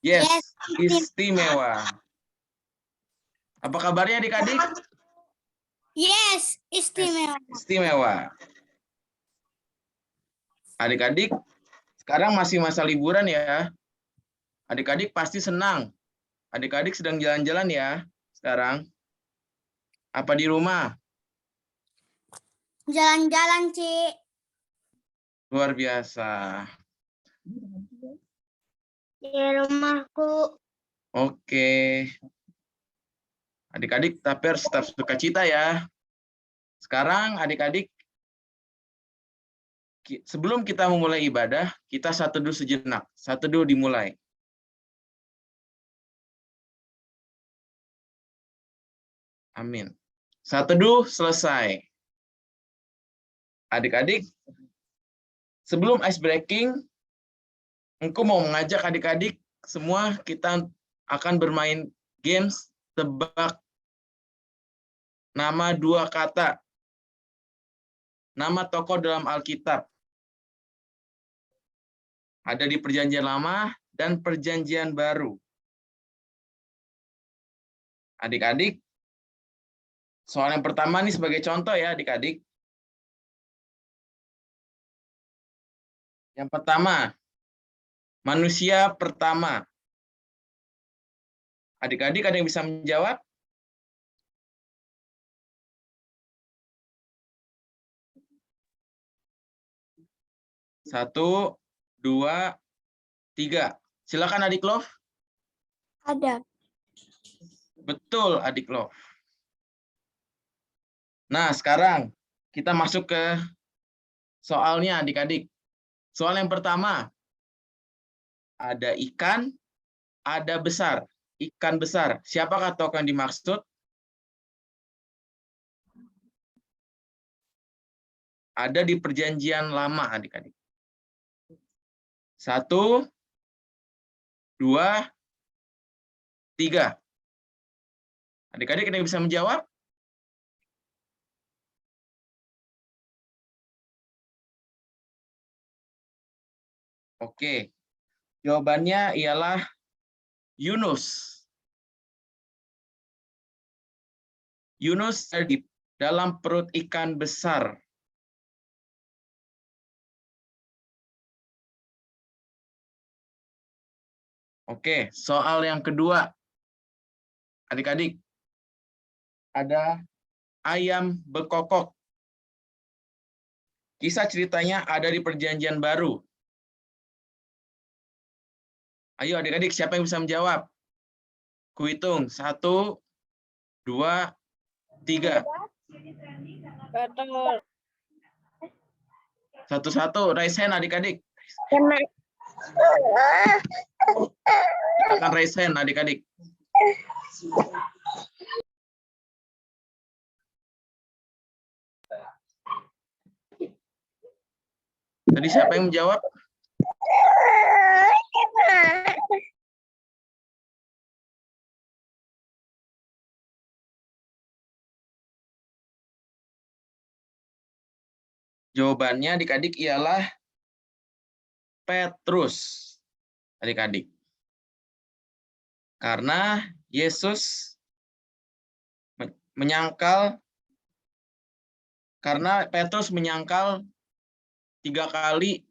Yes, istimewa. Apa kabarnya adik-adik? Yes, istimewa. Istimewa. Adik-adik, sekarang masih masa liburan ya. Adik-adik pasti senang. Adik-adik sedang jalan-jalan ya sekarang. Apa di rumah? Jalan-jalan, Ci. Luar biasa. Di rumahku. Oke. Adik-adik tapi harus tetap sukacita ya. Sekarang adik-adik, sebelum kita memulai ibadah, kita satu dulu sejenak. Satu dulu dimulai. Amin. Satu dulu selesai. Adik-adik, sebelum ice breaking, aku mau mengajak adik-adik semua kita akan bermain games tebak nama dua kata. Nama tokoh dalam Alkitab. Ada di Perjanjian Lama dan Perjanjian Baru. Adik-adik, soal yang pertama nih sebagai contoh ya adik-adik. Yang pertama, manusia pertama. Adik-adik ada yang bisa menjawab? Satu, dua, tiga. Silakan adik Love. Ada. Betul adik Love. Nah, sekarang kita masuk ke soalnya adik-adik. Soal yang pertama, ada ikan, ada besar. Ikan besar. Siapakah tokoh yang dimaksud? Ada di Perjanjian Lama, adik-adik. Satu, dua, tiga. Adik-adik ada yang bisa menjawab? Oke. Jawabannya ialah Yunus. Yunus di dalam perut ikan besar. Oke, soal yang kedua. Adik-adik, ada ayam bekokok. Kisah ceritanya ada di Perjanjian Baru. Ayo adik-adik, siapa yang bisa menjawab? Kuhitung. 1, 2, 3. Betul. Satu-satu, raise hand adik-adik. Silakan raise hand adik-adik. Tadi siapa yang menjawab? Jawabannya adik-adik ialah Petrus. Adik-adik. Karena Yesus menyangkal, karena Petrus menyangkal 3 kali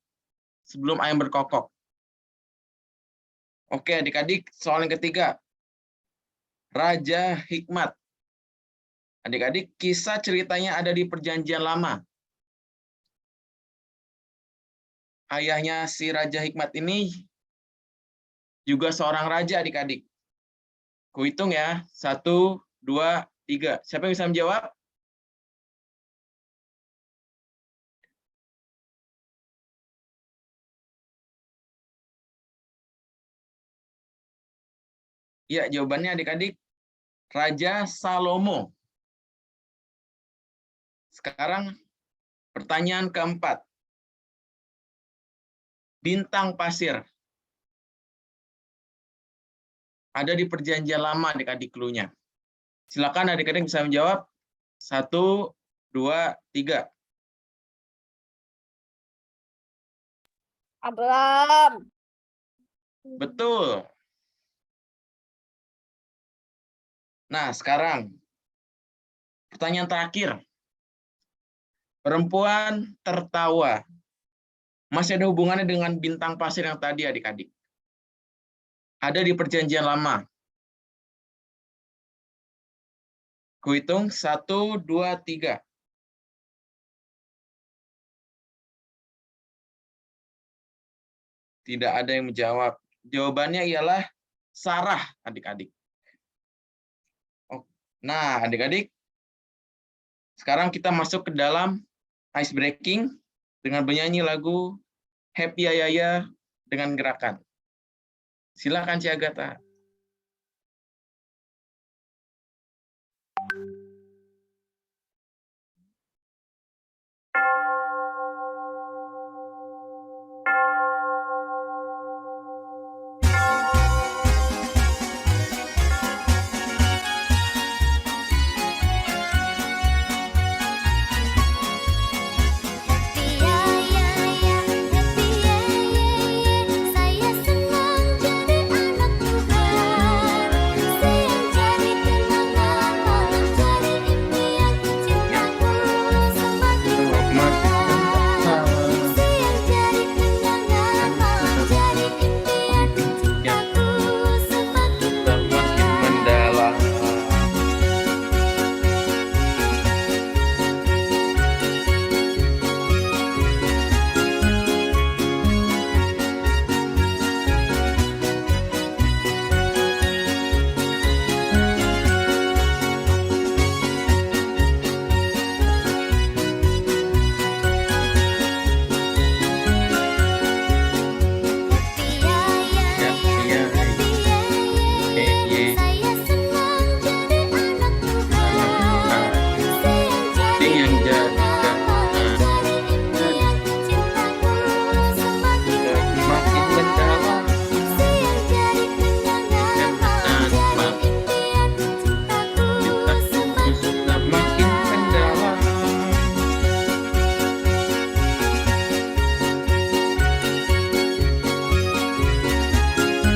sebelum ayam berkokok. Oke adik-adik, soal yang ketiga. Raja Hikmat. Adik-adik, kisah ceritanya ada di Perjanjian Lama. Ayahnya si Raja Hikmat ini juga seorang raja adik-adik. Kuhitung ya, 1, 2, 3. Siapa yang bisa menjawab? Ya, jawabannya adik-adik, Raja Salomo. Sekarang pertanyaan keempat. Bintang pasir. Ada di Perjanjian Lama adik-adik clue-nya. Silakan adik-adik bisa menjawab. 1, 2, 3. Abraham. Betul. Nah, sekarang pertanyaan terakhir. Perempuan tertawa. Masih ada hubungannya dengan bintang pasir yang tadi, adik-adik. Ada di Perjanjian Lama. Kuhitung 1, 2, 3. Tidak ada yang menjawab. Jawabannya ialah Sarah, adik-adik. Nah, adik-adik, sekarang kita masuk ke dalam ice breaking dengan bernyanyi lagu Happy Ayaya dengan gerakan. Silakan Ci Agatha. Saya senang jadi anak Tuhan. Saya jadi kenangan, malah jadi impian. Cintaku semakin mendalam. Saya jadi kenangan, malah jadi impian. Cintaku semakin mendalam. Saya senang jadi anak Tuhan. Saya jadi kenangan, jadi impian. Cintaku semakin mendalam. Saya jadi kenangan, malah jadi impian. Cintaku semakin mendalam. Saya senang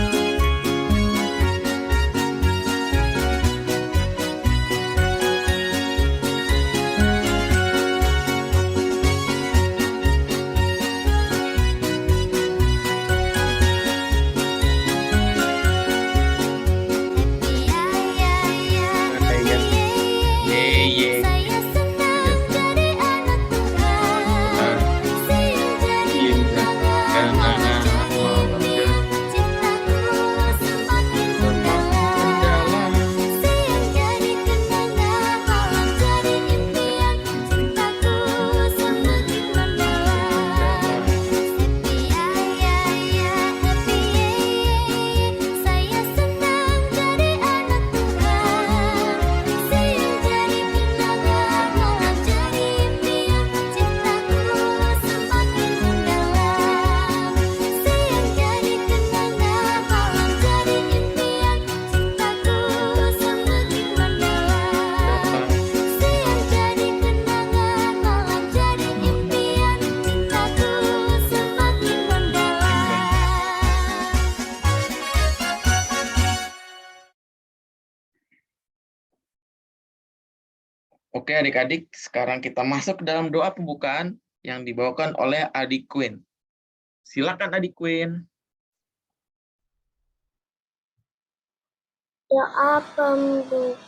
jadi anak Tuhan. Saya jadi kenangan, jadi impian. Cintaku semakin mendalam. Saya jadi kenangan, malah jadi impian. Cintaku semakin mendalam. Saya senang jadi anak Tuhan. Saya jadi kenangan, malah jadi impian. Cintaku semakin mendalam. Saya jadi kenangan, malah jadi impian. Cintaku semakin mendalam. Saya jadi kenangan, malah jadi impian. Cintaku semakin mendalam. Oke adik-adik, sekarang kita masuk ke dalam doa pembukaan yang dibawakan oleh Adik Queen. Silakan Adik Queen. Doa pembukaan.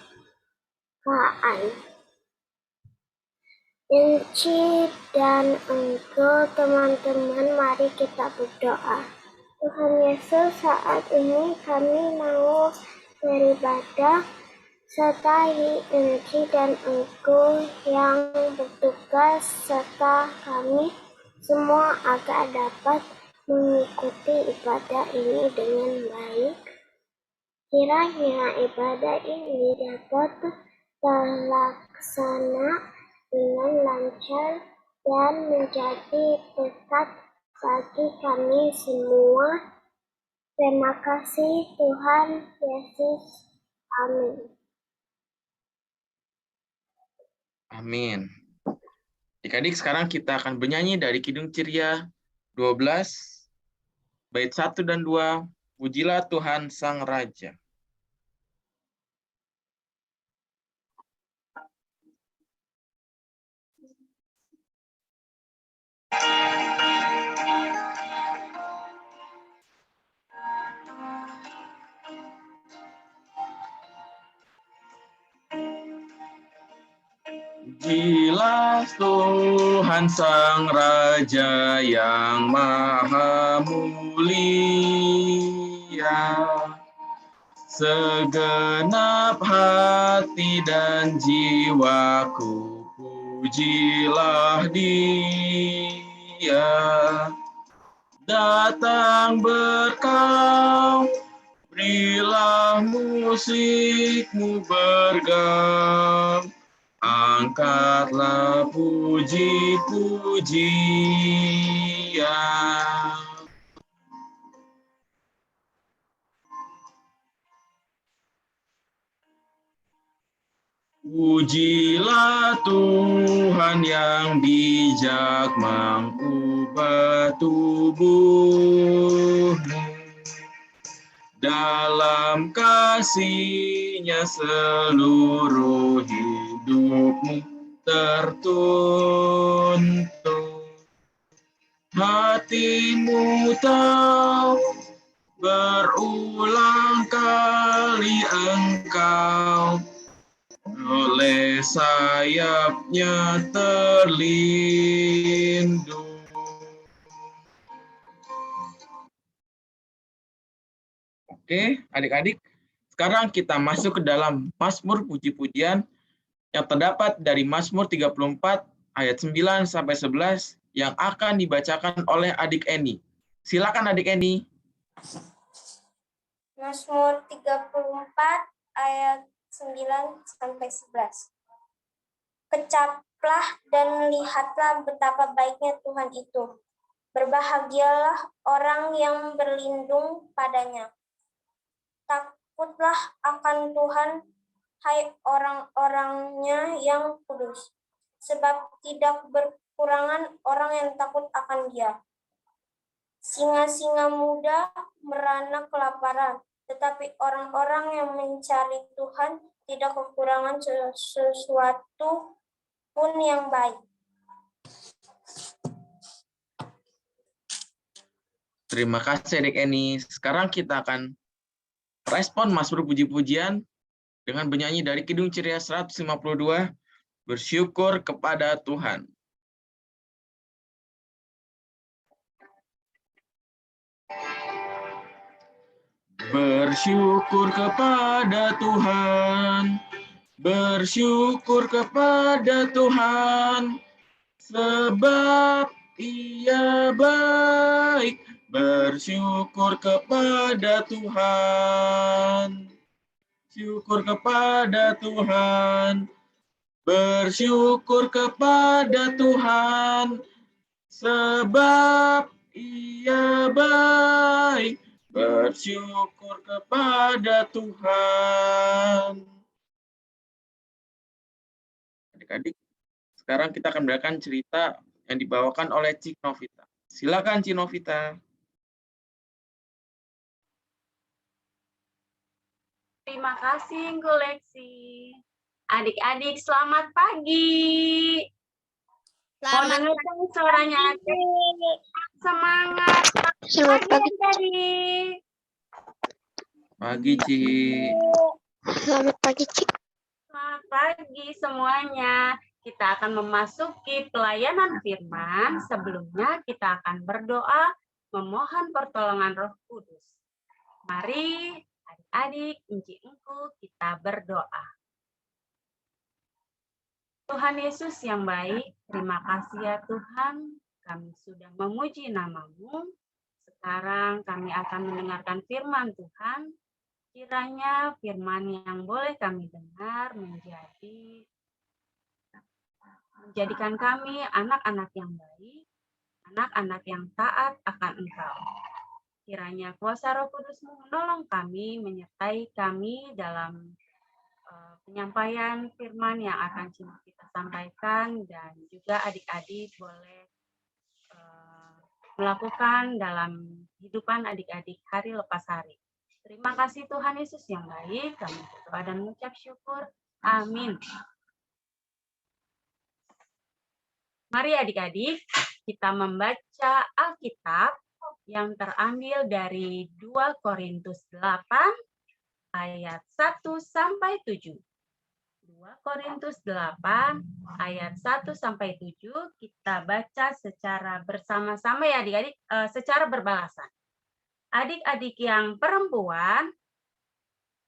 Enci dan engkau teman-teman, mari kita berdoa. Tuhan Yesus, saat ini kami mau beribadah. Sertai Enci dan engkau yang bertugas serta kami semua agar dapat mengikuti ibadah ini dengan baik. Kiranya ibadah ini dapat terlaksana dengan lancar dan menjadi berkat bagi kami semua. Terima kasih Tuhan Yesus. Amin. Amin. Adik-adik, sekarang kita akan bernyanyi dari Kidung Ceria 12, bait 1 dan 2, Pujilah Tuhan Sang Raja. Pujilah Tuhan Sang Raja yang Maha Mulia. Segenap hati dan jiwaku, pujilah Dia. Datang berkau, berilah musikmu bergam, angkatlah puji-pujian. Pujilah Tuhan yang bijak mengubah tubuhmu. Dalam kasih-Nya seluruh hidupmu tertuntun. Hatimu tahu berulang kali engkau oleh sayap-Nya terlindung. Oke, adik-adik, sekarang kita masuk ke dalam Mazmur puji-pujian yang terdapat dari Mazmur 34 ayat 9 sampai 11 yang akan dibacakan oleh adik Eni. Silakan adik Eni. Mazmur 34 ayat 9 sampai 11. Kecaplah dan lihatlah betapa baiknya Tuhan itu. Berbahagialah orang yang berlindung padanya. Takutlah akan Tuhan, hai orang-orangnya yang kudus, sebab tidak berkurangan orang yang takut akan Dia. Singa-singa muda merana kelaparan, tetapi orang-orang yang mencari Tuhan tidak kekurangan sesuatu pun yang baik. Terima kasih adik Eni. Sekarang kita akan respon Mazmur puji-pujian dengan bernyanyi dari Kidung Ceria 152, bersyukur kepada Tuhan. Bersyukur kepada Tuhan, bersyukur kepada Tuhan, sebab Ia baik. Bersyukur kepada Tuhan, syukur kepada Tuhan, bersyukur kepada Tuhan, sebab Ia baik. Bersyukur kepada Tuhan. Adik-adik, sekarang kita akan mendengarkan cerita yang dibawakan oleh Cik Novita. Silakan Cik Novita. Terima kasih, Ngku Leksi. Adik-adik, selamat pagi. Mau dengarkan suaranya adik? Semangat. Selamat pagi. Adik-adik. Pagi, Cik. Selamat pagi, Cik. Selamat pagi semuanya. Kita akan memasuki pelayanan firman. Sebelumnya kita akan berdoa memohon pertolongan Roh Kudus. Mari adik-adik, Engku, kita berdoa. Tuhan Yesus yang baik, terima kasih ya Tuhan, kami sudah memuji nama-Mu. Sekarang kami akan mendengarkan firman Tuhan. Kiranya firman yang boleh kami dengar menjadikan kami anak-anak yang baik, anak-anak yang taat akan Engkau. Kiranya kuasa Roh Kudus-Mu menolong kami, menyertai kami dalam penyampaian firman yang akan kita sampaikan, dan juga adik-adik boleh melakukan dalam kehidupan adik-adik hari lepas hari. Terima kasih Tuhan Yesus yang baik, kami berdoa dan mengucap syukur. Amin. Mari adik-adik, kita membaca Alkitab yang terambil dari 2 Korintus 8 ayat 1 sampai 7. 2 Korintus 8 ayat 1 sampai 7 kita baca secara bersama-sama ya adik-adik, secara berbalasan. Adik-adik yang perempuan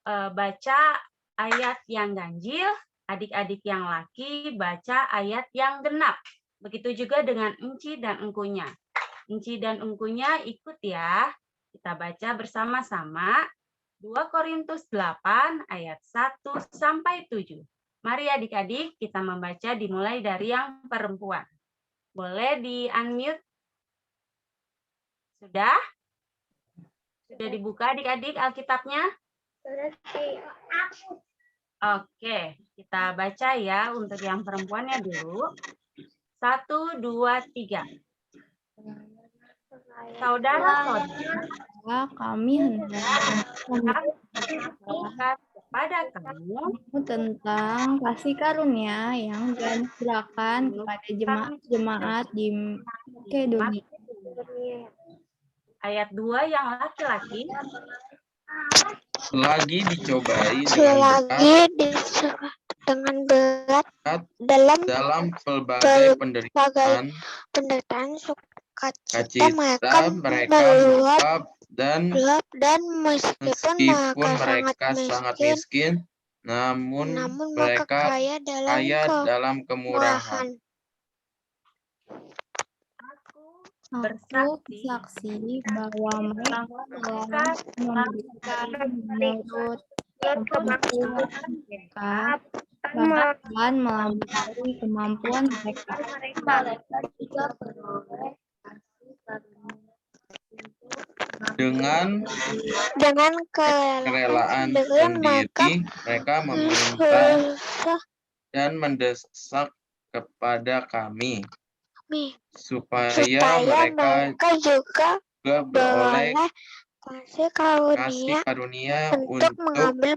baca ayat yang ganjil, adik-adik yang laki baca ayat yang genap. Begitu juga dengan Enci dan Engkunya. Enci dan Engkunya ikut ya. Kita baca bersama-sama 2 Korintus 8 ayat 1 sampai 7. Mari adik-adik kita membaca dimulai dari yang perempuan. Boleh di-unmute? Sudah? Sudah dibuka adik-adik Alkitabnya? Oke, kita baca ya untuk yang perempuannya dulu. 1, 2, 3. Saudara-saudara, kami hendak kepada kamu tentang kasih karunia yang dianugerahkan kepada jemaat-jemaat di Makedonia. Ayat 2 yang laki-laki. Selagi dicobai dengan berat dalam pelbagai penderitaan sukacita mereka meluap dan meskipun mereka sangat miskin, namun mereka kaya dalam kemurahan. Aku bersaksi bahwa mereka telah memberikan menurut kemampuan mereka, bahkan melampaui kemampuan mereka. Dengan kerelaan sendiri, mereka meminta dan mendesak kepada kami, supaya mereka juga beroleh kasih karunia untuk mengambil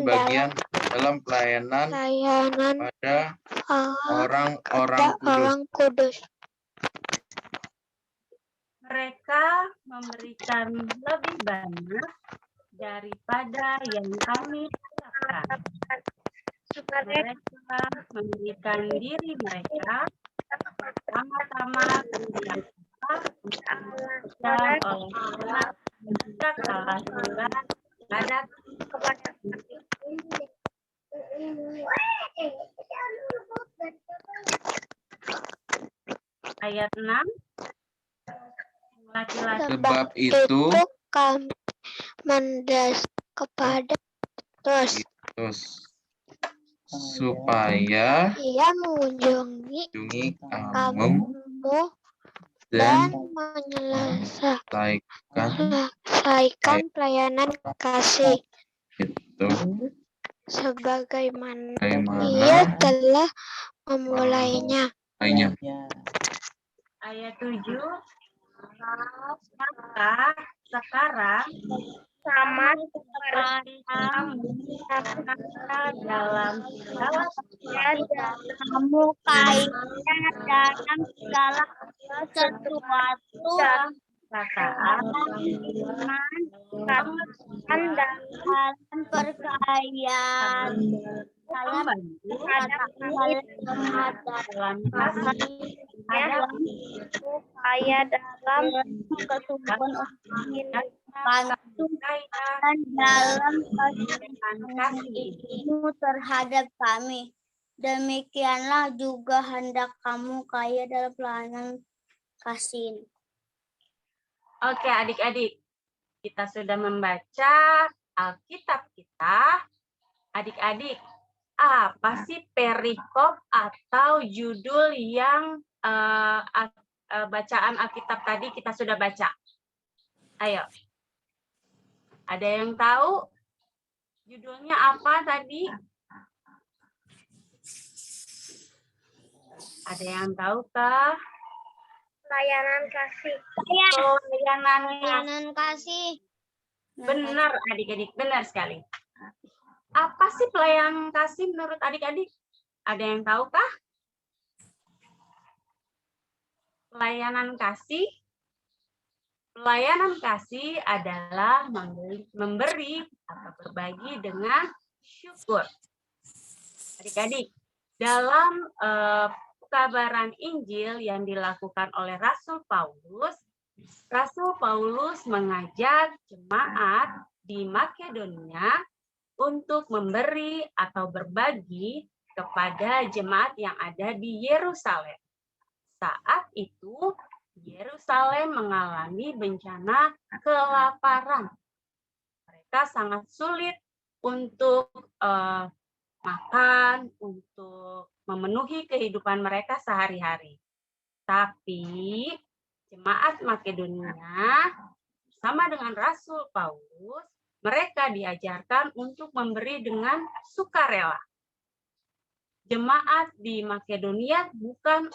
bagian dalam pelayanan pada orang-orang kudus. Mereka memberikan lebih banyak daripada yang kami harapkan. Mereka memberikan diri mereka pertama-tama ketika oleh Allah dan kalah berat kepada ayat 6 laki-laki. Sebab itu kami mendesak kepada Kristus supaya ia mengunjungi kamu dan menyelesaikan pelayanan kasih itu sebagaimana ia telah memulainya. Ayat 7. Maka sekarang sama seperti dalam segala kamu kaya dalam segala sesuatu, perkataan, iman, ketaatan dan perkayaan, dalam kasih, kaya dalam kesungguhan dan dalam kasihmu terhadap kami. Demikianlah juga hendak kamu kaya dalam pelayanan kasih. Oke adik-adik, kita sudah membaca Alkitab kita. Adik-adik, apa sih perikop atau judul yang bacaan Alkitab tadi kita sudah baca? Ayo. Ada yang tahu judulnya apa tadi? Ada yang tahu kah? Pelayanan kasih. Pelayanan kasih. Benar adik-adik, benar sekali. Apa sih pelayanan kasih menurut adik-adik? Ada yang tahu kah? Pelayanan kasih. Pelayanan kasih adalah memberi atau berbagi dengan syukur. Adik-adik, dalam pekabaran Injil yang dilakukan oleh Rasul Paulus mengajak jemaat di Makedonia untuk memberi atau berbagi kepada jemaat yang ada di Yerusalem. Saat itu, Yerusalem mengalami bencana kelaparan. Mereka sangat sulit untuk makan, untuk memenuhi kehidupan mereka sehari-hari. Tapi jemaat Makedonia sama dengan Rasul Paulus, mereka diajarkan untuk memberi dengan sukarela. Jemaat di Makedonia bukan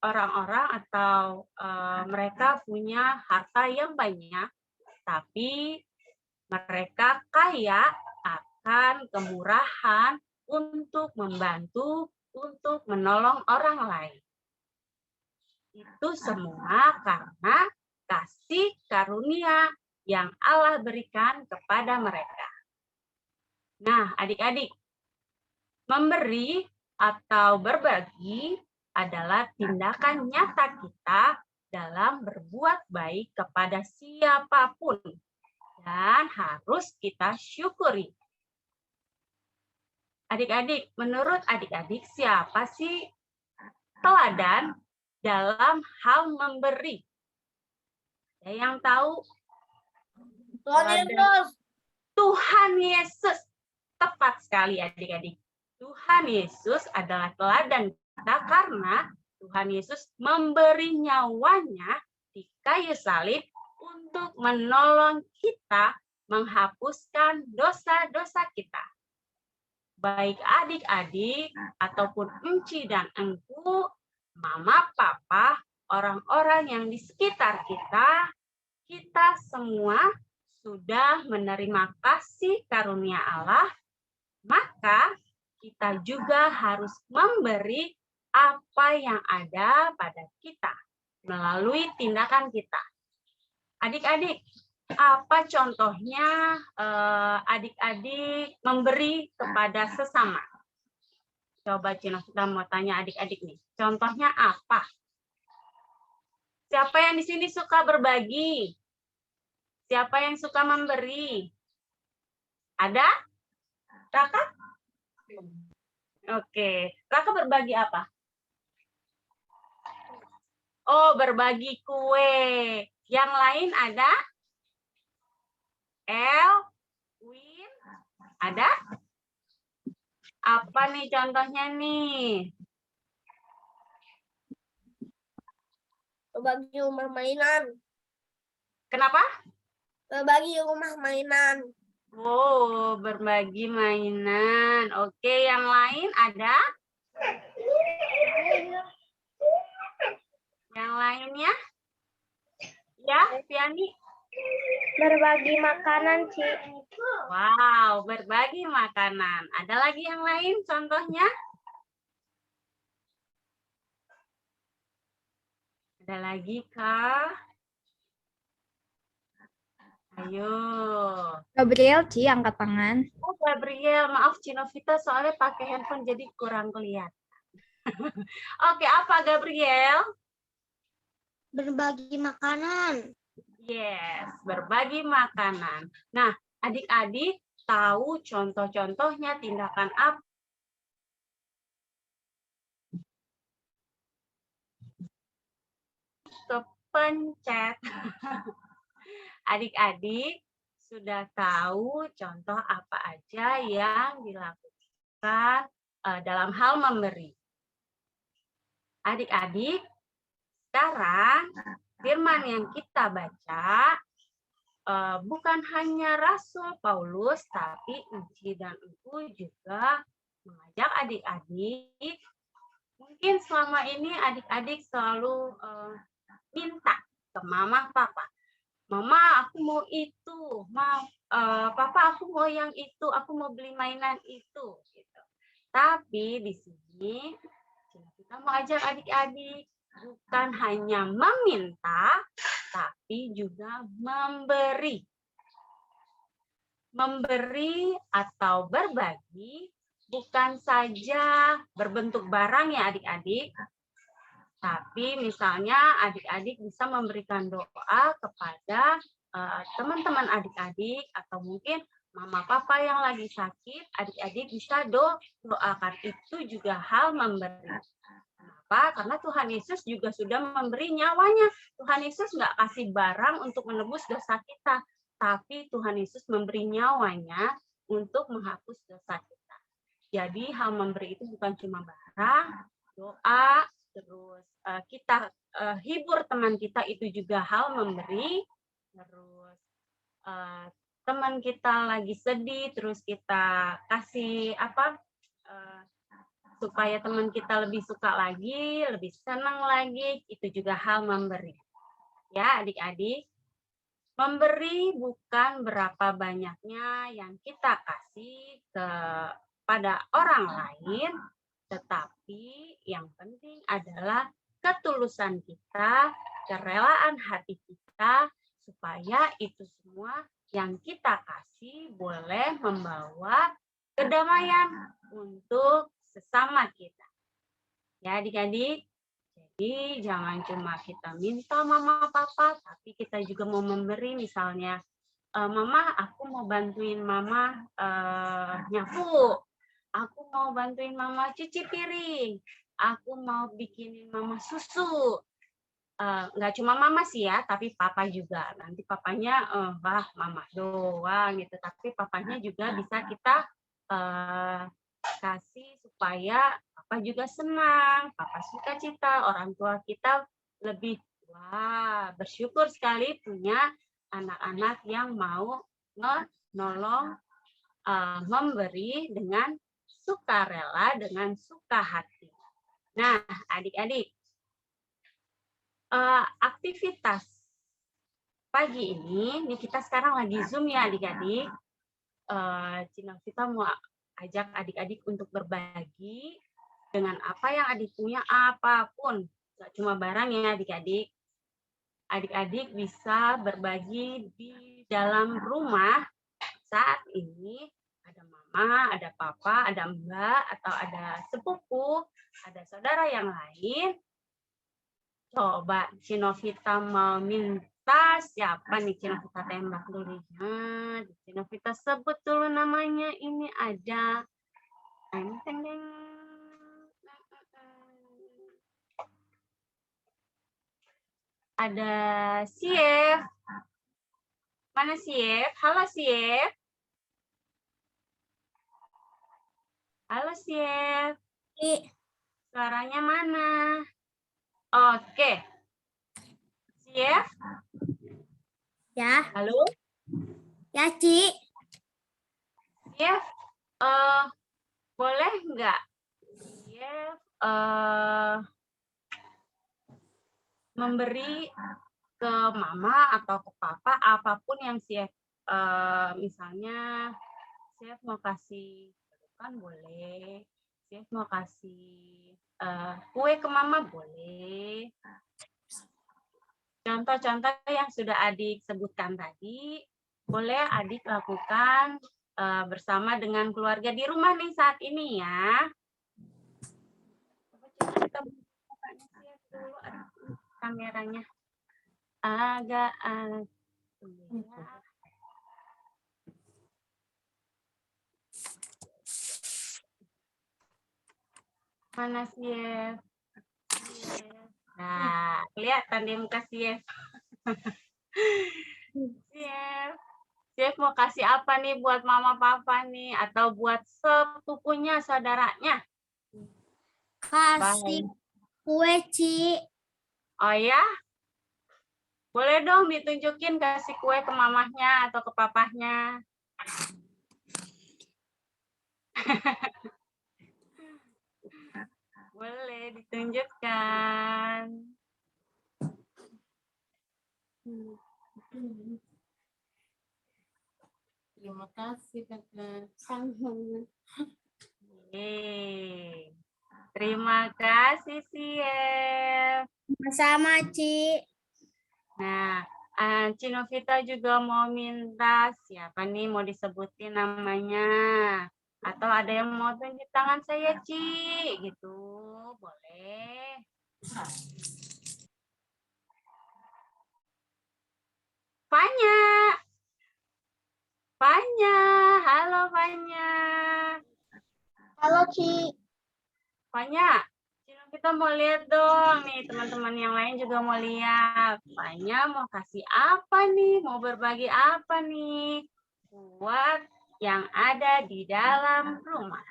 orang-orang atau mereka punya harta yang banyak, tapi mereka kaya akan kemurahan untuk membantu, untuk menolong orang lain. Itu semua karena kasih karunia yang Allah berikan kepada mereka. Nah, adik-adik, memberi atau berbagi adalah tindakan nyata kita dalam berbuat baik kepada siapapun dan harus kita syukuri. Adik-adik, menurut adik-adik siapa sih teladan dalam hal memberi? Ada yang tahu? Tuhan Yesus. Tepat sekali adik-adik. Tuhan Yesus adalah teladan kita karena Tuhan Yesus memberi nyawanya di kayu salib untuk menolong kita menghapuskan dosa-dosa kita. Baik adik-adik ataupun enci dan engku, mama, papa, orang-orang yang di sekitar kita, kita semua sudah menerima kasih karunia Allah, maka kita juga harus memberi apa yang ada pada kita melalui tindakan kita. Adik-adik, apa contohnya adik-adik memberi kepada sesama? Coba Cina, kita mau tanya adik-adik nih. Contohnya apa? Siapa yang di sini suka berbagi? Siapa yang suka memberi? Ada? Raka? Oke. Raka berbagi apa? Oh, berbagi kue. Yang lain ada? Win? Ada? Apa nih contohnya nih? Berbagi rumah mainan. Kenapa? Berbagi rumah mainan. Oh, berbagi mainan. Oke, yang lain ada? Yang lainnya? Ya, Piani? Berbagi makanan, Ci. Wow, berbagi makanan. Ada lagi yang lain contohnya? Ada lagi, Kak? Ayo. Gabriel, Ci, angkat tangan. Oh, Gabriel, maaf Cinovita soalnya pakai handphone jadi kurang kelihatan. Oke, apa Gabriel? Berbagi makanan. Yes, berbagi makanan. Nah, adik-adik tahu contoh-contohnya tindakan apa? Kepencet. Adik-adik sudah tahu contoh apa aja yang dilakukan dalam hal memberi. Adik-adik, sekarang firman yang kita baca bukan hanya Rasul Paulus, tapi Enci dan Engku juga mengajak adik-adik. Mungkin selama ini adik-adik selalu minta ke mama, papa. Mama, aku mau itu. Papa, aku mau yang itu. Aku mau beli mainan itu. Gitu. Tapi di sini kita mau ajak adik-adik bukan hanya meminta, tapi juga memberi. Memberi atau berbagi bukan saja berbentuk barang ya adik-adik, tapi misalnya adik-adik bisa memberikan doa kepada teman-teman adik-adik atau mungkin mama papa yang lagi sakit, adik-adik bisa doakan. Itu juga hal memberi. Kenapa? Karena Tuhan Yesus juga sudah memberi nyawanya. Tuhan Yesus nggak kasih barang untuk menebus dosa kita, tapi Tuhan Yesus memberi nyawanya untuk menghapus dosa kita. Jadi hal memberi itu bukan cuma barang, doa, terus kita hibur teman kita itu juga hal memberi, terus teman kita lagi sedih, terus kita kasih apa supaya teman kita lebih suka lagi, lebih senang lagi, itu juga hal memberi. Ya adik-adik, memberi bukan berapa banyaknya yang kita kasih kepada orang lain, tetapi yang penting adalah ketulusan kita, kerelaan hati kita, supaya itu semua yang kita kasih boleh membawa kedamaian untuk sesama kita. Ya adik-adik, jadi jangan cuma kita minta mama papa, tapi kita juga mau memberi. Misalnya, mama aku mau bantuin mama nyapu, aku mau bantuin mama cuci piring, aku mau bikinin mama susu. Nggak cuma mama sih ya, tapi papa juga. Nanti papanya, wah mama doang gitu. Tapi papanya juga bisa kita kasih supaya papa juga senang, papa suka cita, orang tua kita lebih wah bersyukur sekali punya anak-anak yang mau menolong, memberi dengan sukarela, dengan suka hati. Nah, adik-adik, aktivitas pagi ini kita sekarang lagi Zoom ya adik-adik. Kita mau ajak adik-adik untuk berbagi dengan apa yang adik punya, apapun, nggak cuma barang ya adik-adik. Adik-adik bisa berbagi di dalam rumah saat ini. Ada mama, ada papa, ada mbak, atau ada sepupu, ada saudara yang lain. Coba Cinovita mau minta siapa nih? Cinovita tembak dulu ya. Cinovita sebut dulu namanya. Ini ada ada Sief. Mana Sief? Halo Sief. Halo Sief. Suaranya mana? Oke. Sief? Ya. Halo? Ya, Ci. Sief, boleh nggak Sief memberi ke mama atau ke papa apapun yang Sief, misalnya Sief mau kasih kan boleh, Sief mau kasih kue ke mama boleh. Contoh-contoh yang sudah adik sebutkan tadi, boleh adik lakukan bersama dengan keluarga di rumah nih saat ini ya. Kita buka dulu kameranya. Agak mana Sief? Nah, kelihatan di muka Sief. Sief mau kasih apa nih buat mama papa nih atau buat sepupunya saudaranya? Kasih kue, Ci. Oh ya? Boleh dong ditunjukin kasih kue ke mamahnya atau ke papahnya. Boleh ditunjukkan. Terima kasih, Kakak. Terima kasih, Sief. Sama-sama, Ci. Nah, Cinovita juga mau minta siapa nih mau disebutin namanya? Atau ada yang mau tunjuk tangan saya, Ci? Gitu, boleh. Fanya. Fanya, halo Fanya. Halo, Ci. Fanya, kita mau lihat dong nih, teman-teman yang lain juga mau lihat. Fanya mau kasih apa nih? Mau berbagi apa nih? Buat yang ada di dalam rumah.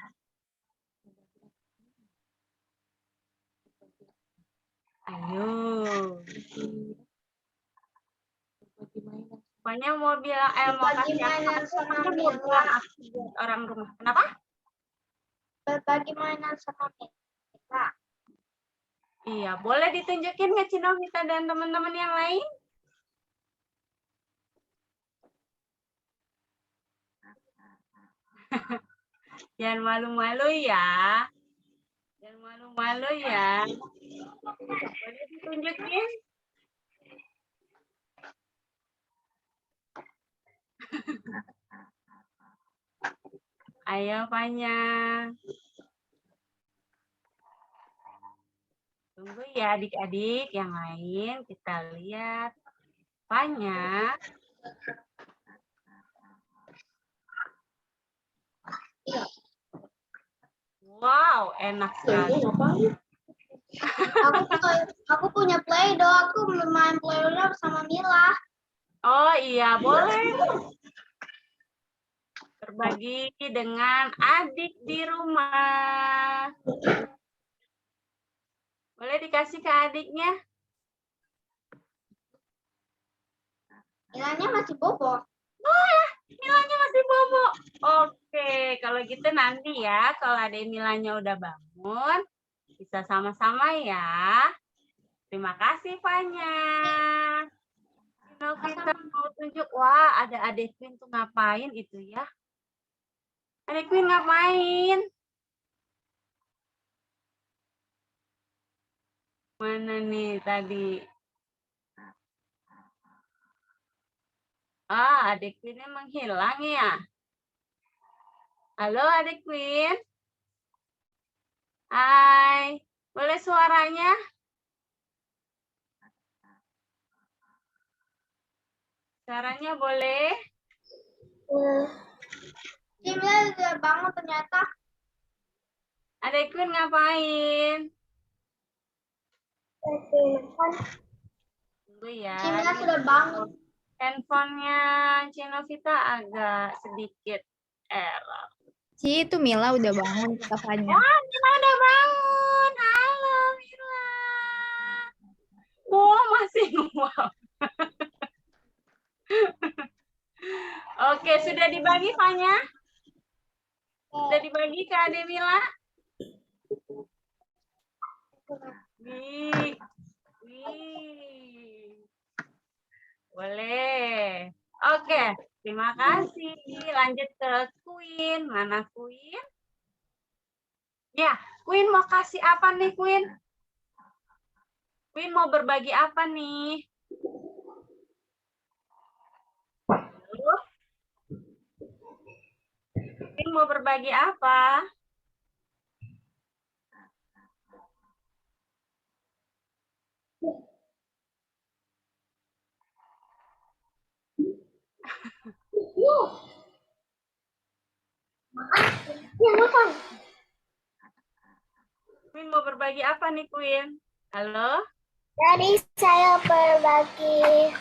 Ayo. Fanya mau bilang, mau kasih apa? Fanya mau bilang apa buat orang rumah? Kenapa? Berbagi mainan sama Mita. Iya, boleh ditunjukin ke Cinovita dan teman-teman yang lain? Jangan malu-malu ya. Jangan malu-malu ya. Boleh ditunjukin? Ayo, Fanya. Tunggu ya adik-adik yang lain. Kita lihat. Fanya. Wow, enak sekali. Aku punya Play-Doh. Aku main Play-Doh sama Mila. Oh iya, boleh. Berbagi dengan adik di rumah. Boleh dikasih ke adiknya? Milanya masih bobo. Oh, Milanya masih bobo. Oke, kalau gitu nanti ya, kalau adek Milanya udah bangun, bisa sama-sama ya. Terima kasih, Fanya. Novita mau tunjuk. Wah, ada adek Queen tuh ngapain itu ya? Adek Queen ngapain? Mana nih tadi? Ah, adek Queen-nya menghilang ya? Halo, adek Queen. Hai, boleh suaranya? Suaranya boleh? Mila udah bangun ternyata. Adek Queen ngapain? Tunggu ya. Mila sudah bangun. Handphonenya Cinovita agak sedikit error. Ci, itu Mila udah bangun, Kak Fanya. Wah, Mila udah bangun. Halo, Mila. Oh, masih nguap. Oke, sudah dibagi, Fanya? Sudah dibagi ke Ade Mila? Wih. Wih. Boleh. Oke, terima kasih. Lanjut ke Queen. Mana Queen? Ya, Queen mau kasih apa nih, Queen? Queen mau berbagi apa nih? Halo? Queen mau berbagi apa? Queen mau berbagi apa nih, Queen? Halo? Jadi saya berbagi.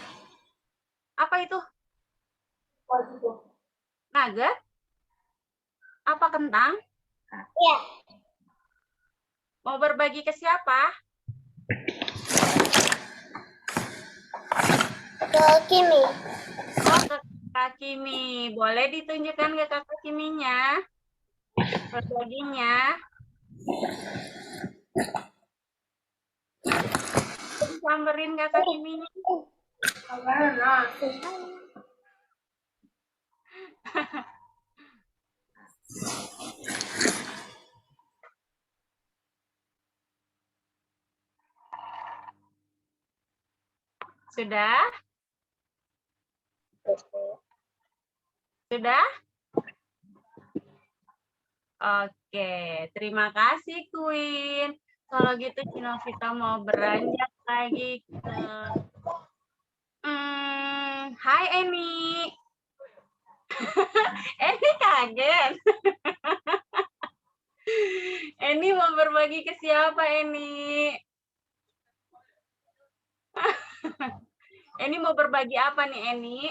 Apa itu? Nugget? Apa kentang? Iya. Mau berbagi ke siapa? Ke Kimi. Oh, ke Kak Kimi. Boleh ditunjukkan ke Kakak Kiminya? Berbaginya. Samperin Kakak Kiminya. Sudah? Sudah? Oke, terima kasih Queen. Kalau gitu Cinovita mau beranjak lagi ke Hai Eni. Eni kaget. Eni mau berbagi ke siapa Eni? Eni mau berbagi apa nih Eni?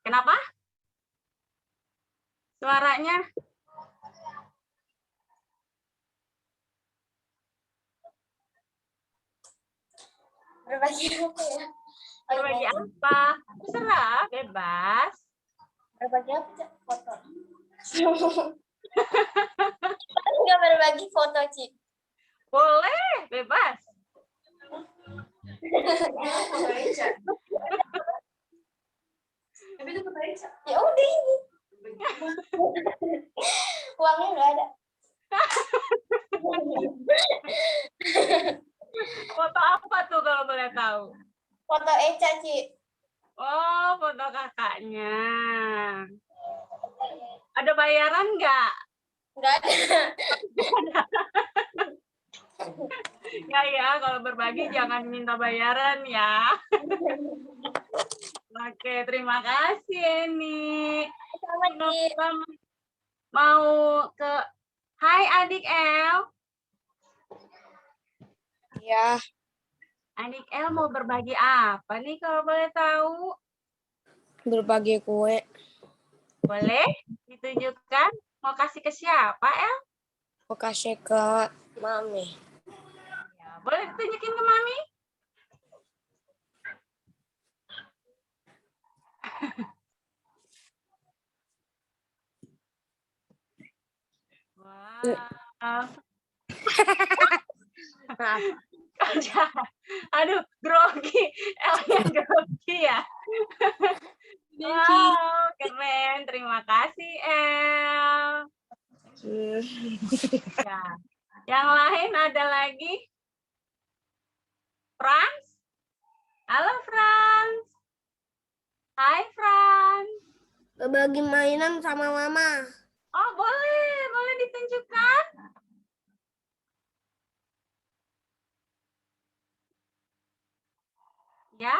Kenapa? Suaranya? Berbagi apa ya? Oh, Berbagi iya. apa? Terserah, bebas. Berbagi apa, Cak? Foto. Enggak berbagi foto, Ci. Boleh, bebas. Ya udah ini. Uangnya nggak ada. Foto apa tuh kalau boleh tahu? Foto Eca, Ci. Oh, foto kakaknya. Ada bayaran nggak? Nggak ada. Ya, kalau berbagi jangan minta bayaran ya. Oke, terima kasih Eni. Sama, Ci. Kita mau ke Hai adik El. Ya, Adik El mau berbagi apa nih kalau boleh tahu? berbagi kue. Boleh ditunjukkan? Mau kasih ke siapa El? Mau kasih ke Mami. Ya, boleh ditunjukin ke Mami? Wow. Aduh, grogi. Elnya grogi ya. Wow, keren. Terima kasih, El. Ya. Yang lain ada lagi? Frans? Halo, Frans. Hai, Frans. Berbagi mainan sama Mama. Oh, boleh ditunjukkan. Ya.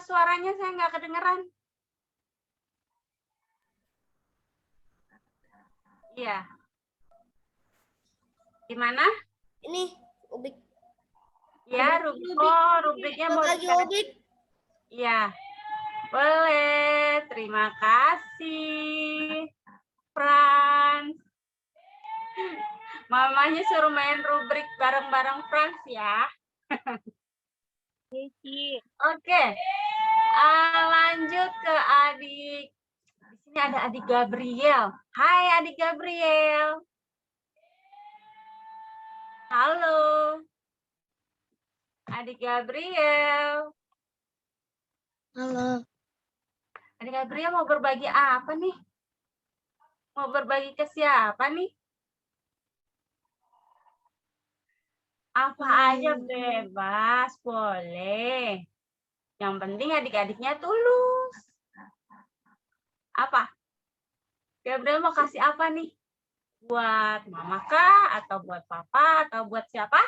Suaranya saya nggak kedengeran. Iya. Gimana? Ini ubik. Ya, rubriknya mau Berbagi dikasih. ubik. Iya. Boleh. Terima kasih. Frans. Mamanya suruh main rubrik bareng-bareng Frans ya. Oke. Lanjut ke adik. Di sini ada adik Gabriel. Hai adik Gabriel. Halo. Adik Gabriel. Halo. Adik Gabriel mau berbagi apa nih? Mau berbagi ke siapa nih? Apa aja bebas, boleh. Yang penting adik-adiknya tulus. Apa? Gabriel mau kasih apa nih? Buat mama kah? Atau buat papa? Atau buat siapa?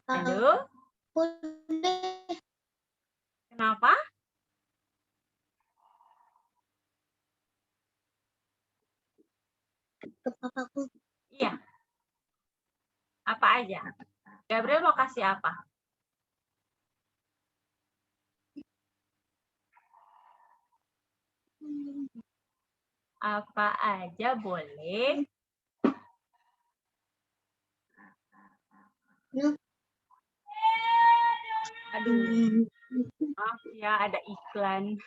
Aduh, Boleh. kenapa? Ke papaku. Iya. Apa aja? Gabriel mau kasih apa? Apa aja boleh. Aduh, maaf ya ada iklan.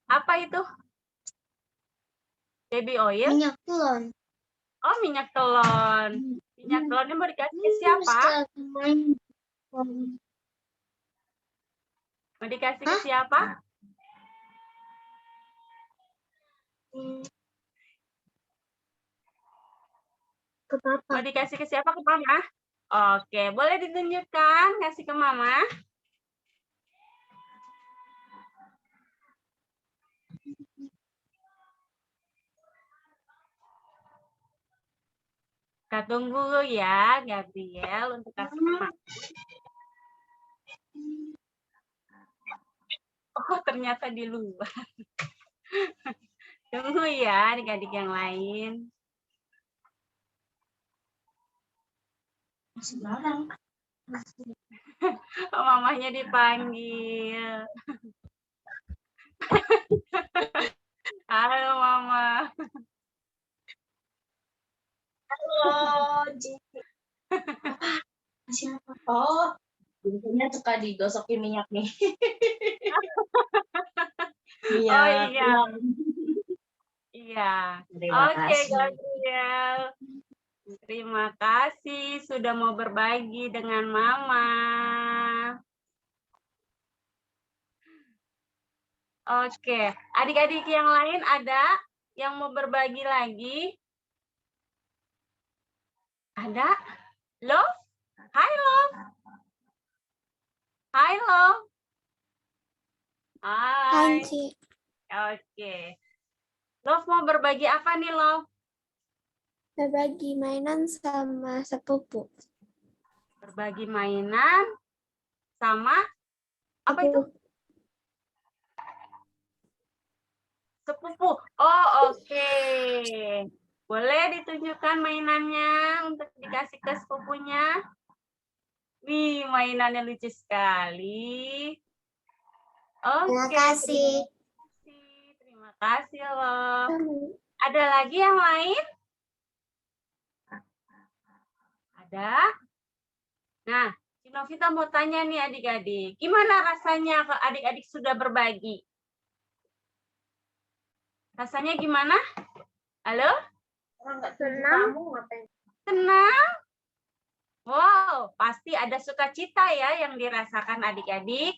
Apa itu? Baby oil? Minyak telon. Oh, minyak telon. Minyak telonnya mau dikasih ke siapa? Mau dikasih ke siapa? Mau dikasih ke siapa? Ke Mama? Oke, boleh ditunjukkan, kasih ke Mama. Kita tunggu ya, Gabriel, untuk kasih ke Mama. Oh, ternyata di luar. Tunggu ya, adik-adik yang lain. Oh, mamahnya dipanggil. Halo, Mama. Halo, siapa? Oh, bumbunya suka digosokin minyak nih. Iya. Oh iya. Iya. Terima Oke, kasih. Gabriel. Terima kasih sudah mau berbagi dengan Mama. Oke, adik-adik yang lain ada yang mau berbagi lagi? Ada? Love? Hai, Love. Hai, Love. Hai. Anci. Oke. Love mau berbagi apa nih, Love? Berbagi mainan sama sepupu. Berbagi mainan sama apa itu? Sepupu. Oh, oke. Boleh ditunjukkan mainannya untuk dikasih ke sepupunya? Wih, mainannya lucu sekali. Oke. Terima kasih. Terima kasih loh. Ada lagi yang lain? Ada? Nah, Novita mau tanya nih adik-adik. Gimana rasanya kalau adik-adik sudah berbagi? Rasanya gimana? Halo? Senang. Senang? Wow, pasti ada sukacita ya yang dirasakan adik-adik.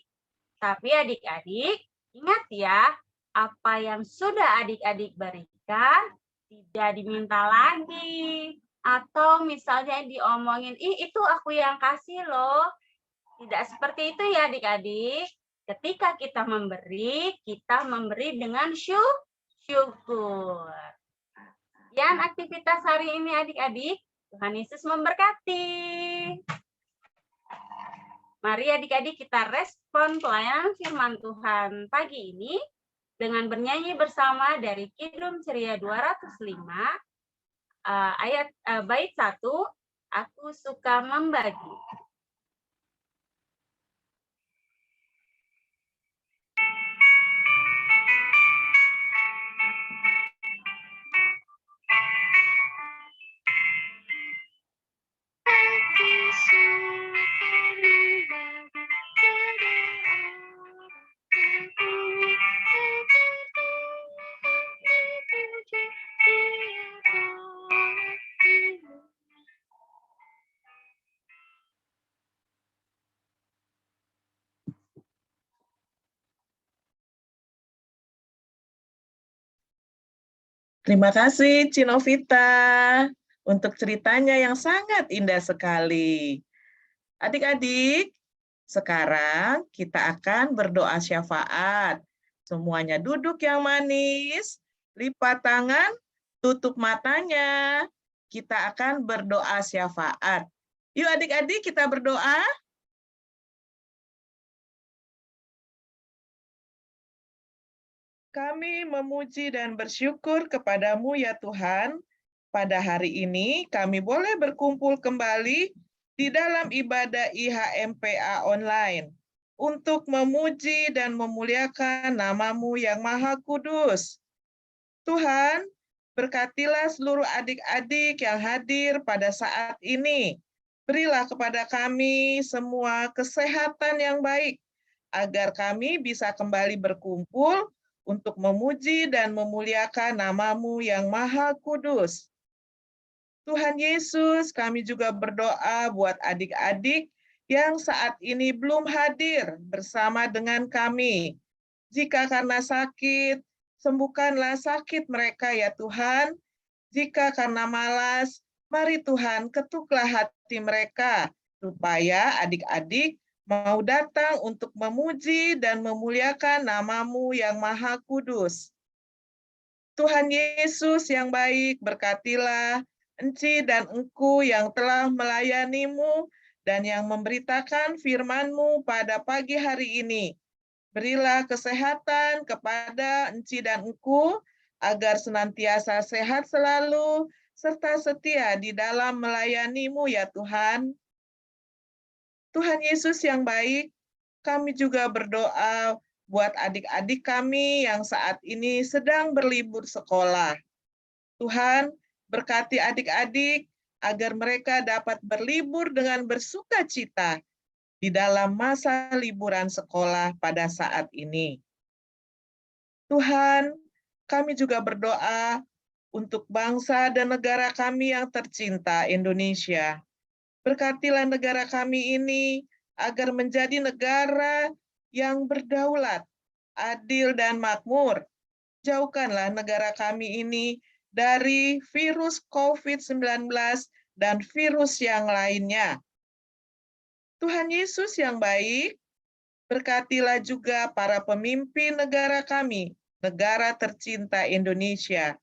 Tapi adik-adik, ingat ya, apa yang sudah adik-adik berikan tidak diminta lagi. Atau misalnya diomongin, ih itu aku yang kasih loh. Tidak seperti itu ya adik-adik. Ketika kita memberi dengan syukur. Sekian aktivitas hari ini adik-adik. Tuhan Yesus memberkati. Mari adik-adik kita respon pelayanan firman Tuhan pagi ini dengan bernyanyi bersama dari Kidung Ceria 205 ayat bait 1, aku suka membagi. Terima kasih Cinovita untuk ceritanya yang sangat indah sekali. Adik-adik, sekarang kita akan berdoa syafaat. Semuanya duduk yang manis, lipat tangan, tutup matanya. Kita akan berdoa syafaat. Yuk adik-adik kita berdoa. Kami memuji dan bersyukur kepadamu ya Tuhan. Pada hari ini kami boleh berkumpul kembali di dalam ibadah IHMPA online untuk memuji dan memuliakan nama-Mu yang Maha Kudus. Tuhan, berkatilah seluruh adik-adik yang hadir pada saat ini. Berilah kepada kami semua kesehatan yang baik, agar kami bisa kembali berkumpul untuk memuji dan memuliakan nama-Mu yang Maha Kudus. Tuhan Yesus, kami juga berdoa buat adik-adik yang saat ini belum hadir bersama dengan kami. Jika karena sakit, sembuhkanlah sakit mereka ya Tuhan. Jika karena malas, Mari Tuhan, ketuklah hati mereka, supaya adik-adik mau datang untuk memuji dan memuliakan nama-Mu yang Maha Kudus. Tuhan Yesus yang baik, berkatilah Enci dan Engku yang telah melayani-Mu dan yang memberitakan firman-Mu pada pagi hari ini. Berilah kesehatan kepada Enci dan Engku, agar senantiasa sehat selalu, serta setia di dalam melayani-Mu ya Tuhan. Tuhan Yesus yang baik, kami juga berdoa buat adik-adik kami yang saat ini sedang berlibur sekolah. Tuhan, berkati adik-adik agar mereka dapat berlibur dengan bersuka cita di dalam masa liburan sekolah pada saat ini. Tuhan, kami juga berdoa untuk bangsa dan negara kami yang tercinta, Indonesia. Berkatilah negara kami ini agar menjadi negara yang berdaulat, adil, dan makmur. Jauhkanlah negara kami ini dari virus COVID-19 dan virus yang lainnya. Tuhan Yesus yang baik, berkatilah juga para pemimpin negara kami, negara tercinta Indonesia,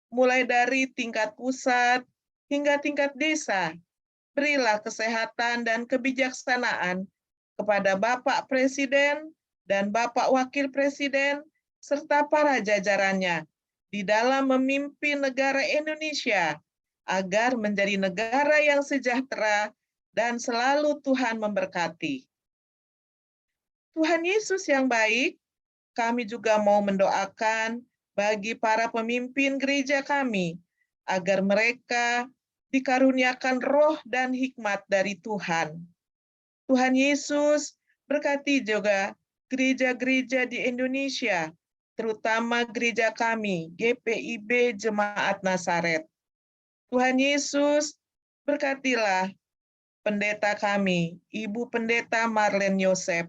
mulai dari tingkat pusat hingga tingkat desa. Berilah kesehatan dan kebijaksanaan kepada Bapak Presiden dan Bapak Wakil Presiden, serta para jajarannya di dalam memimpin negara Indonesia, agar menjadi negara yang sejahtera dan selalu Tuhan memberkati. Tuhan Yesus yang baik, kami juga mau mendoakan bagi para pemimpin gereja kami, agar mereka dikaruniakan roh dan hikmat dari Tuhan. Tuhan Yesus, berkati juga gereja-gereja di Indonesia, terutama gereja kami, GPIB Jemaat Nazaret. Tuhan Yesus, berkatilah pendeta kami, Ibu Pendeta Marlene Yosef,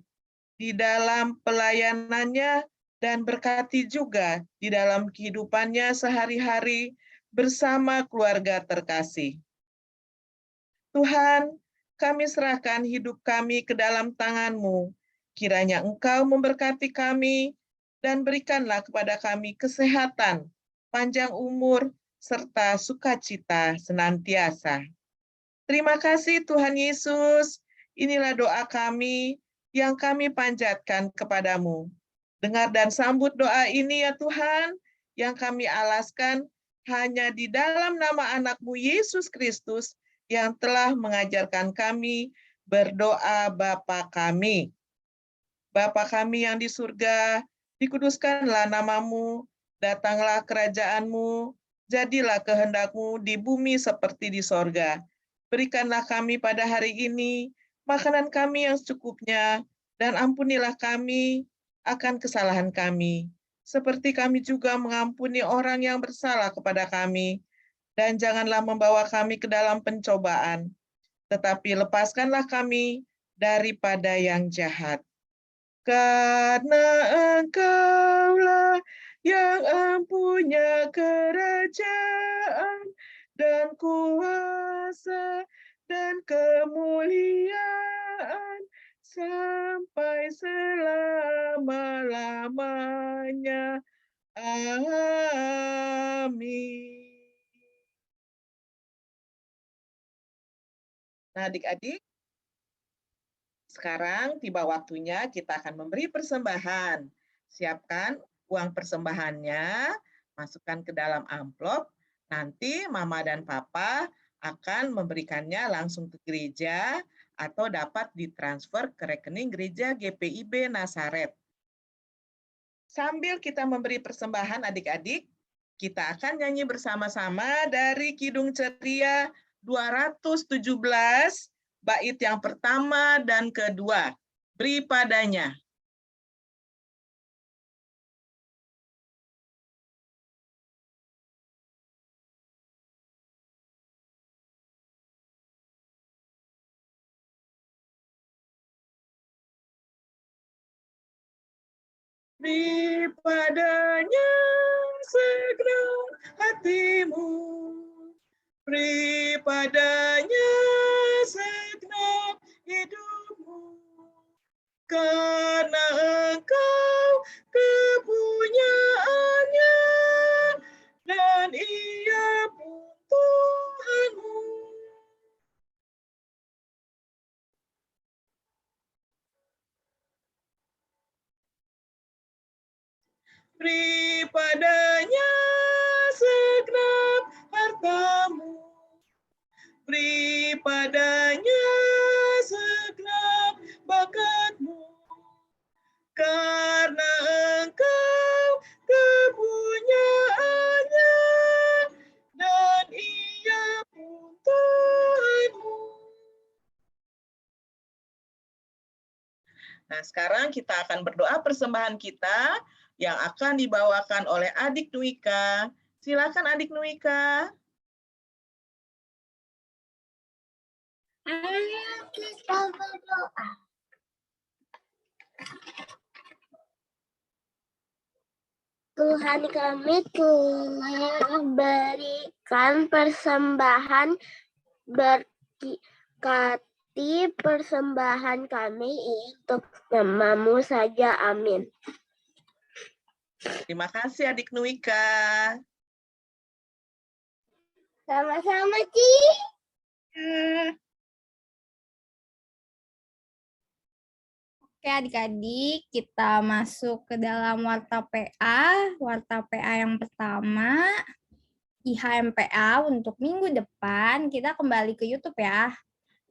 di dalam pelayanannya, dan berkati juga di dalam kehidupannya sehari-hari bersama keluarga terkasih. Tuhan, kami serahkan hidup kami ke dalam tangan-Mu. Kiranya Engkau memberkati kami dan berikanlah kepada kami kesehatan, panjang umur, serta sukacita senantiasa. Terima kasih Tuhan Yesus. Inilah doa kami yang kami panjatkan kepadamu. Dengar dan sambut doa ini ya Tuhan, yang kami alaskan hanya di dalam nama anak-Mu Yesus Kristus yang telah mengajarkan kami berdoa Bapa kami. Bapa kami yang di surga, dikuduskanlah nama-Mu, datanglah kerajaan-Mu, jadilah kehendak-Mu di bumi seperti di sorga. Berikanlah kami pada hari ini makanan kami yang secukupnya, dan ampunilah kami akan kesalahan kami, seperti kami juga mengampuni orang yang bersalah kepada kami. Dan janganlah membawa kami ke dalam pencobaan, tetapi lepaskanlah kami daripada yang jahat. Karena Engkaulah yang empunya kerajaan dan kuasa dan kemuliaan sampai selama-lamanya. Amin. Nah, adik-adik, sekarang tiba waktunya kita akan memberi persembahan. Siapkan uang persembahannya, masukkan ke dalam amplop. Nanti Mama dan Papa akan memberikannya langsung ke gereja atau dapat ditransfer ke rekening gereja GPIB Nazaret. Sambil kita memberi persembahan adik-adik, kita akan nyanyi bersama-sama dari Kidung Ceria 217, bait yang pertama dan kedua. Beri padanya. Beri padanya segera hatimu, Beri padanya segenap hidupmu, karena Engkau kepunyaannya, dan Ia pun Tuhanmu. Beri padanya segenap hartamu, beri padanya segenap bakatmu, karena Engkau kepunyaannya, dan Ia pun Tuhanmu. Nah, sekarang kita akan berdoa persembahan kita yang akan dibawakan oleh adik Nwika. Silakan adik Nwika. Ayo kita berdoa. Tuhan kami telah berikan persembahan, berkati persembahan kami untuk nama-Mu saja. Amin. Terima kasih adik Nwika. Sama-sama, Ci. Oke adik-adik, kita masuk ke dalam warta PA. Warta PA yang pertama, IHMPA untuk minggu depan. Kita kembali ke YouTube ya.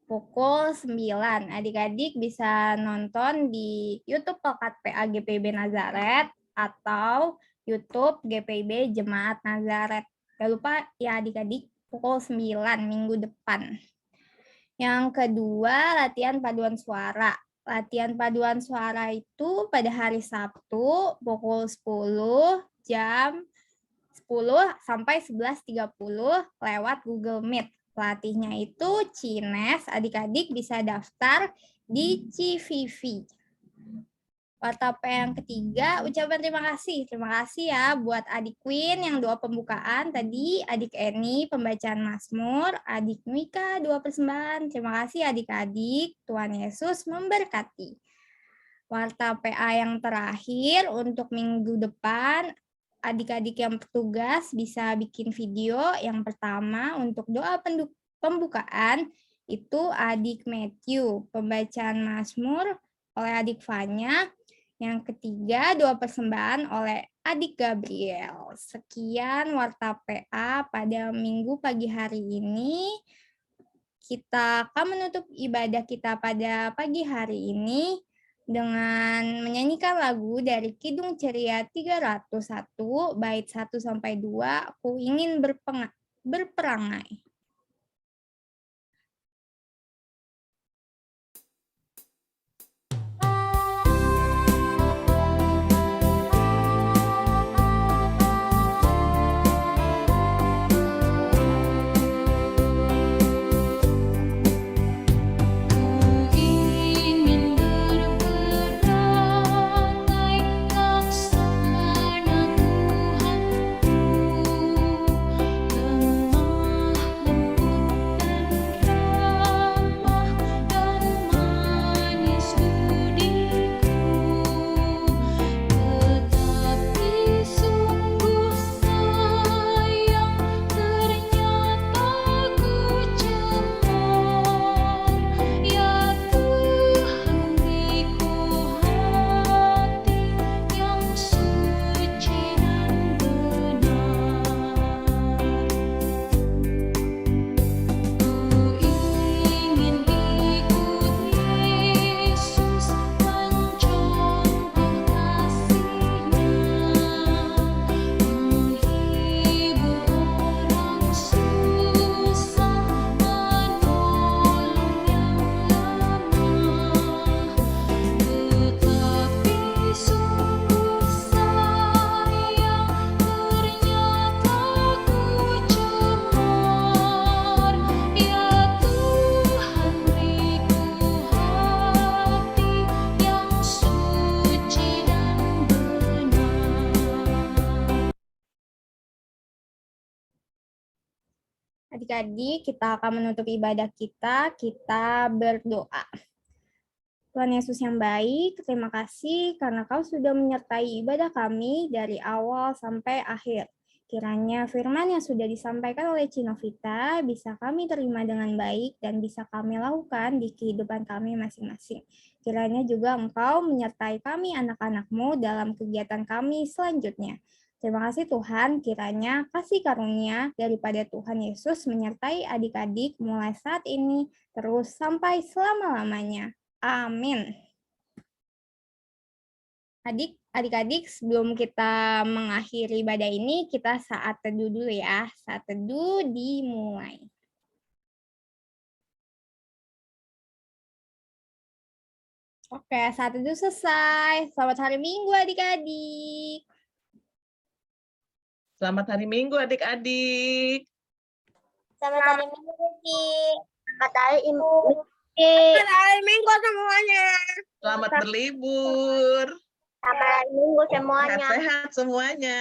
Pukul 9. Adik-adik bisa nonton di YouTube Pekat PA GPIB Nazaret atau YouTube GPIB Jemaat Nazaret. Gak lupa ya adik-adik, pukul 9 minggu depan. Yang kedua, latihan paduan suara. Latihan paduan suara itu pada hari Sabtu pukul 10 jam 10 sampai 11.30 lewat Google Meet. Pelatihnya itu Cines, adik-adik bisa daftar di CVV. Warta P yang ketiga, ucapan terima kasih. Terima kasih ya buat adik Queen yang doa pembukaan tadi, adik Eni pembacaan Mazmur, adik Nwika doa persembahan. Terima kasih adik-adik, Tuhan Yesus memberkati. Warta PA yang terakhir untuk minggu depan, adik-adik yang bertugas bisa bikin video. Yang pertama untuk doa pembukaan itu adik Matthew, pembacaan Mazmur oleh adik Fanya. Yang ketiga, doa persembahan oleh adik Gabriel. Sekian Warta PA pada minggu pagi hari ini. Kita akan menutup ibadah kita pada pagi hari ini dengan menyanyikan lagu dari Kidung Ceria 301, bait 1-2, Aku ingin berperangai. Laksana Tuhanku, lemah Adik-adik, kita akan menutup ibadah kita berdoa. Tuhan Yesus yang baik, terima kasih karena Kau sudah menyertai ibadah kami dari awal sampai akhir. Kiranya firman yang sudah disampaikan oleh Cinovita bisa kami terima dengan baik dan bisa kami lakukan di kehidupan kami masing-masing. Kiranya juga Engkau menyertai kami anak-anak-Mu dalam kegiatan kami selanjutnya. Terima kasih Tuhan, kiranya kasih karunia daripada Tuhan Yesus menyertai adik-adik mulai saat ini terus sampai selama-lamanya. Amin. Adik-adik, sebelum kita mengakhiri ibadah ini, kita saat teduh dulu ya. Saat teduh dimulai. Oke, saat teduh selesai. Selamat hari Minggu adik-adik. Selamat hari Minggu adik-adik. Selamat hari Minggu, Ci. Selamat hari Minggu. Selamat hari Minggu semuanya. Selamat berlibur. Selamat hari Minggu semuanya. Sehat-sehat semuanya.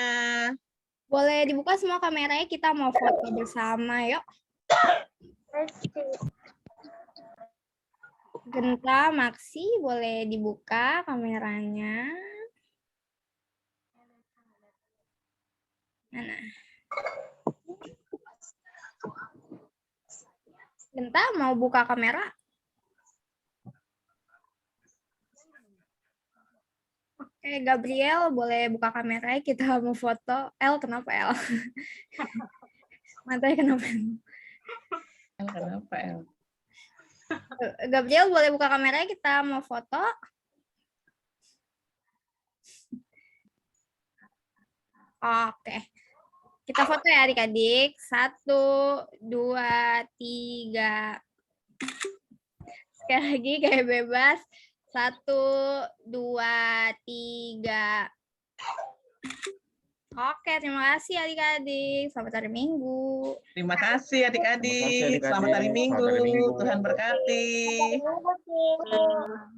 Boleh dibuka semua kameranya, kita mau foto bersama, yuk. Genta, Maksi, boleh dibuka kameranya. Mana? Genta, mau buka kamera? Oke, Gabriel, boleh buka kameranya, kita mau foto. Kenapa El? Matanya kenapa? Kenapa El? Gabriel, boleh buka kameranya, kita mau foto. Oke. Kita foto ya adik-adik. 1, 2, 3. Sekali lagi kayak bebas. 1, 2, 3. Oke, terima kasih adik-adik. Selamat hari Minggu. Terima kasih adik-adik. Selamat hari Minggu. Tuhan berkati.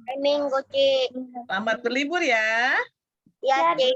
Hari Minggu, Ci. Selamat berlibur ya. Ya, Ci.